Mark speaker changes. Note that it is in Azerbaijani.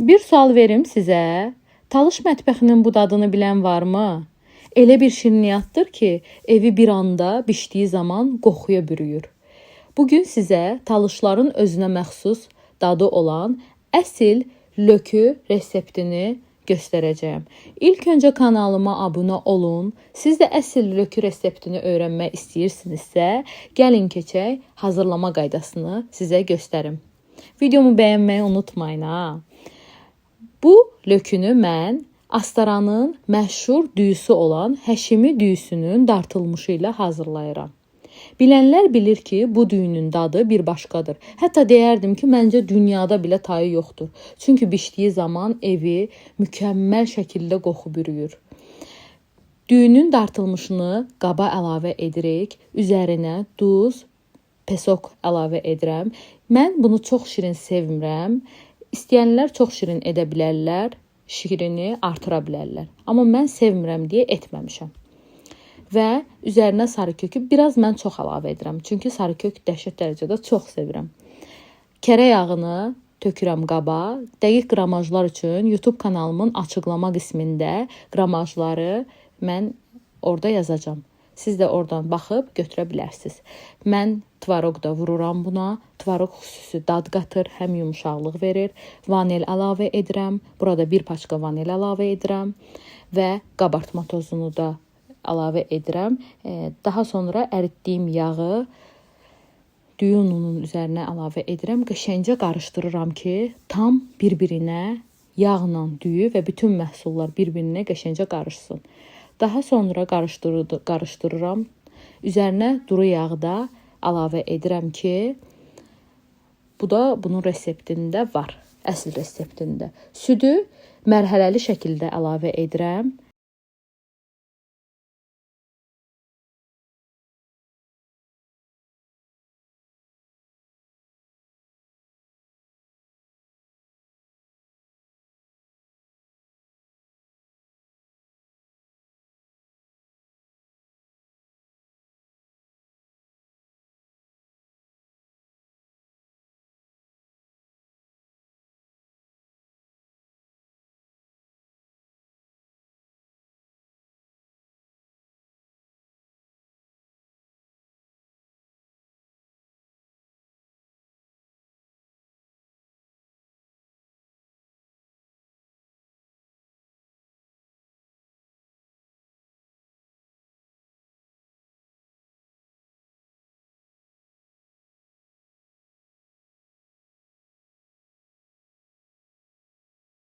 Speaker 1: Bir sual verim sizə. Talış mətbəxinin bu dadını bilən varmı? Elə bir şirniyyatdır ki, evi bir anda bişdiyi zaman qoxuya bürüyür. Bugün sizə talışların özünə məxsus dadı olan əsl lökü reseptini göstərəcəyəm. İlk öncə kanalıma abunə olun. Siz də əsl lökü reseptini öyrənmək istəyirsinizsə, gəlin keçək hazırlama qaydasını sizə göstərim. Videomu bəyənməyi unutmayın ha. Bu lökünü mən Astaranın məşhur düyüsü olan Həşimi düyüsünün dartılmışı ilə hazırlayıram. Bilənlər bilir ki, bu düyünün dadı bir başqadır. Hətta deyərdim ki, məncə dünyada belə tayı yoxdur. Çünki bişdiyi zaman evi mükəmməl şəkildə qoxu bürüyür. Düyünün dartılmışını qaba əlavə edirik. Üzərinə duz, pesok əlavə edirəm. Mən bunu çox şirin sevmirəm. İstəyənlər çox şirin edə bilərlər, şirini artıra bilərlər. Amma mən sevmirəm deyə etməmişəm. Və üzərinə sarı kökü biraz mən çox əlavə edirəm. Çünki sarı kök dəhşət dərəcədə çox sevirəm. Kərə yağını tökürəm qaba. Dəqiq qramajlar üçün YouTube kanalımın açıqlama qismində qramajları mən orada yazacağam. Siz də oradan baxıb götürə bilərsiniz. Mən tvaroq da vururam buna. Tvaroq xüsusi dad qatır, həm yumşaqlıq verir. Vanil əlavə edirəm. Burada bir paçka vanil əlavə edirəm və qabartma tozunu da əlavə edirəm. Daha sonra əritdiyim yağı düyü ununun üzərinə əlavə edirəm. Qəşəngcə qarışdırıram ki, tam bir-birinə yağla düyü və bütün məhsullar bir-birinə qəşəngcə qarışsın. Daha sonra qarışdırıram. Üzərinə duru yağı da əlavə edirəm ki, bu da bunun reseptində var, əsl reseptində. Südü mərhələli şəkildə əlavə edirəm.